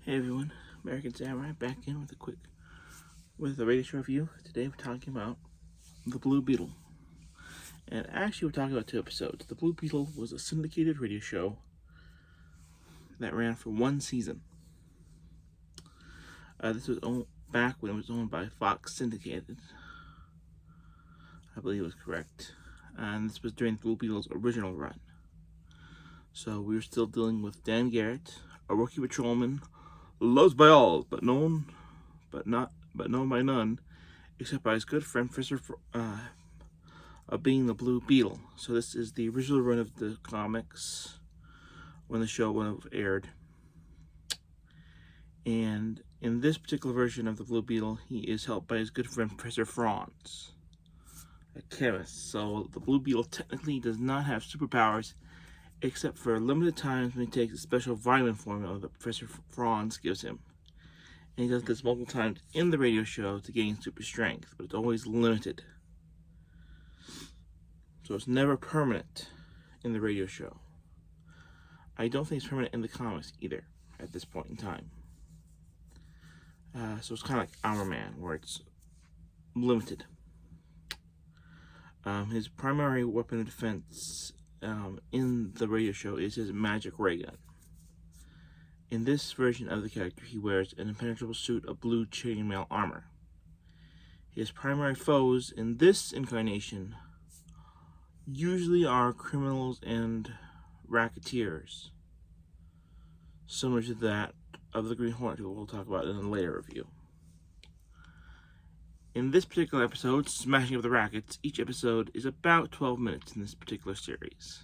Hey everyone, American Samurai back in with a radio show review. Today we're talking about The Blue Beetle. And actually we're talking about 2 episodes. The Blue Beetle was a syndicated radio show that ran for 1 season. This was back when it was owned by Fox Syndicated. I believe it was correct. And this was during the Blue Beetle's original run. So we were still dealing with Dan Garrett, a rookie patrolman, loved by all, but known by none, except by his good friend Professor of being the Blue Beetle. So this is the original run of the comics when the show would have aired. And in this particular version of the Blue Beetle, he is helped by his good friend Professor Franz, a chemist. So the Blue Beetle technically does not have superpowers, except for limited times when he takes a special vitamin formula that Professor Franz gives him. And he does this multiple times in the radio show to gain super strength, but it's always limited. So it's never permanent in the radio show. I don't think it's permanent in the comics either at this point in time. So it's kind of like Armor Man, where it's limited. His primary weapon of defense in the radio show is his magic ray gun. In this version of the character, he wears an impenetrable suit of blue chainmail armor. His primary foes in this incarnation usually are criminals and racketeers, similar to that of the Green Hornet, who we'll talk about in a later review. In this particular episode, Smashing Up the Rackets, each episode is about 12 minutes in this particular series.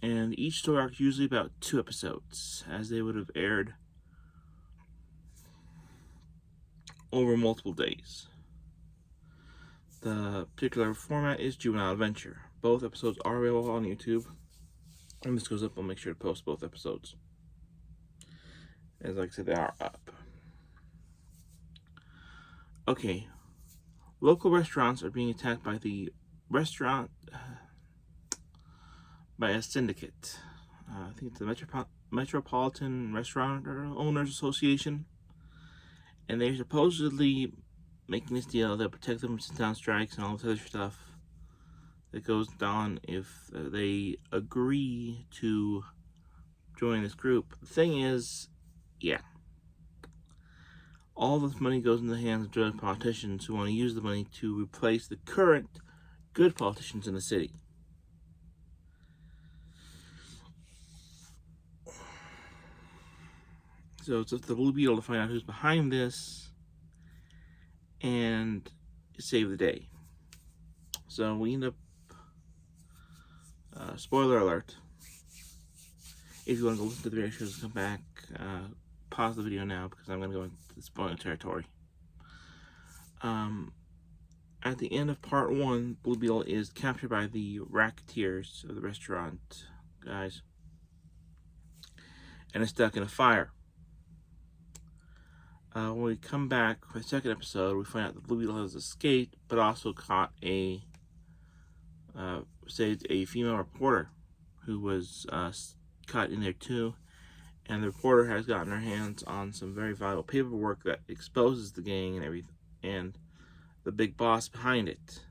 And each story arc is usually about 2 episodes, as they would have aired over multiple days. The particular format is Juvenile Adventure. Both episodes are available on YouTube. When this goes up, I'll make sure to post both episodes. As like I said, they are up. Okay. Local restaurants are being attacked by by a syndicate. I think it's the Metropolitan Restaurant Owners Association. And they're supposedly making this deal. They'll protect them from sit-down strikes and all this other stuff that goes on if they agree to join this group. The thing is, all this money goes in the hands of drug politicians who want to use the money to replace the current good politicians in the city. So it's up to the Blue Beetle to find out who's behind this and save the day. So we end up, spoiler alert, if you want to go listen to the video shows and come back, pause the video now because I'm going to go into the spoiler territory. At the end of part 1, Blue Beetle is captured by the racketeers of the restaurant guys and is stuck in a fire. When we come back for the second episode, we find out that Blue Beetle has escaped, but also caught saved a female reporter who was caught in there too. And the reporter has gotten her hands on some very valuable paperwork that exposes the gang and everything, and the big boss behind it.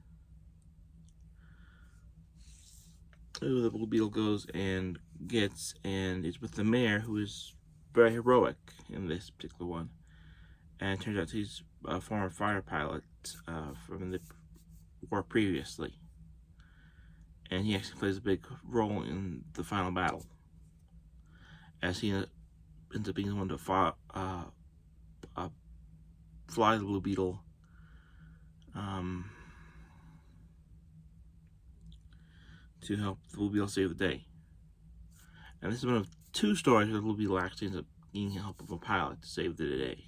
Who the Blue Beetle goes and gets, and is with the mayor, who is very heroic in this particular one. And it turns out he's a former fighter pilot from the war previously. And he actually plays a big role in the final battle, as he ends up being the one to fly the Blue Beetle to help the Blue Beetle save the day. And this is one of 2 stories where the Blue Beetle actually ends up needing help of a pilot to save the day.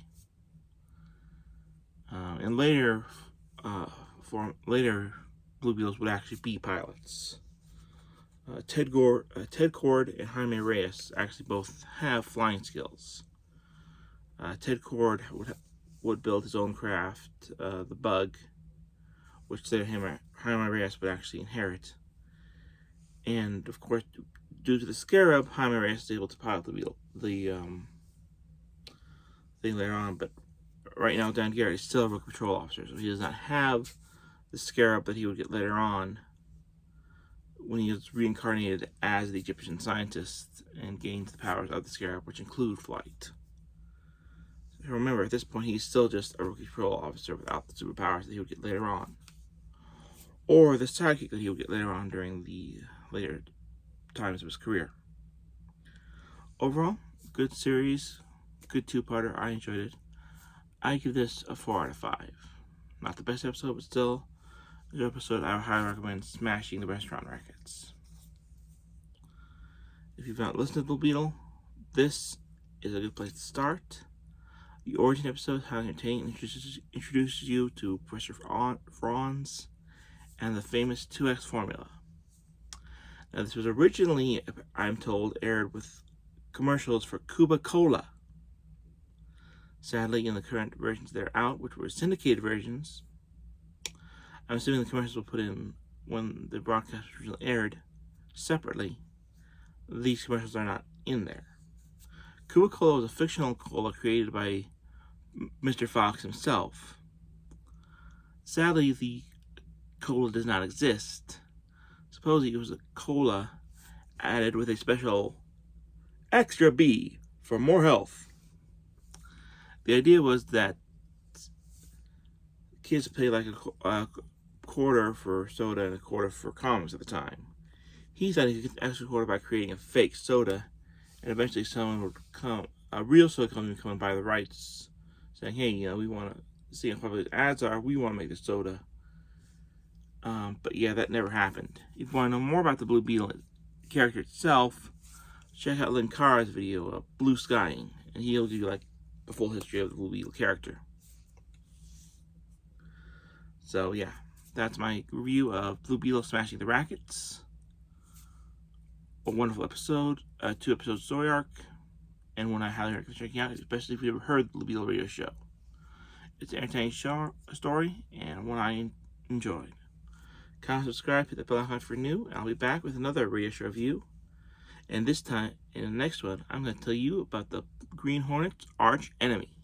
And later Blue Beetles would actually be pilots. Ted Cord and Jaime Reyes actually both have flying skills. Ted Cord would build his own craft, the Bug, which Jaime Reyes would actually inherit. And of course, due to the Scarab, Jaime Reyes is able to pilot the thing later on. But right now, Dan Garrett is still a rookie patrol officer, so he does not have the Scarab that he would get later on when he was reincarnated as the Egyptian scientist and gained the powers of the Scarab, which include flight. So remember, at this point, he's still just a rookie patrol officer without the superpowers that he would get later on, or the sidekick that he would get later on during the later times of his career. Overall, good series, good two-parter. I enjoyed it. I give this a 4 out of 5. Not the best episode, but still a good episode. I would highly recommend smashing the restaurant rackets. If you've not listened to Blue Beetle, this is a good place to start. The origin episode, how entertaining, introduces you to Professor Franz and the famous 2X formula. Now, this was originally, I'm told, aired with commercials for Cuba Cola. Sadly, in the current versions that are out, which were syndicated versions, I'm assuming the commercials were put in when the broadcast originally aired separately. These commercials are not in there. Cuba Cola was a fictional cola created by Mr. Fox himself. Sadly, the cola does not exist. Supposedly it was a cola added with a special extra B for more health. The idea was that kids pay like a quarter for soda and a quarter for comics at the time. He thought he could get the extra quarter by creating a fake soda, and eventually someone would come, a real soda company would come and buy the rights, saying, hey, we want to see how popular the ads are, we want to make the soda. But yeah, that never happened. If you want to know more about the Blue Beetle character itself, check out Linkara's video of Blue Skying, and he'll give you like the full history of the Blue Beetle character. So yeah, that's my review of Blue Beetle Smashing the Rackets. A wonderful episode, 2-episode story arc, and one I highly recommend checking out, especially if you've ever heard the Blue Beetle radio show. It's an entertaining story, and one I enjoyed. Comment, subscribe, hit the bell icon for new, and I'll be back with another radio show review. And this time, in the next one, I'm going to tell you about the Green Hornet's arch enemy.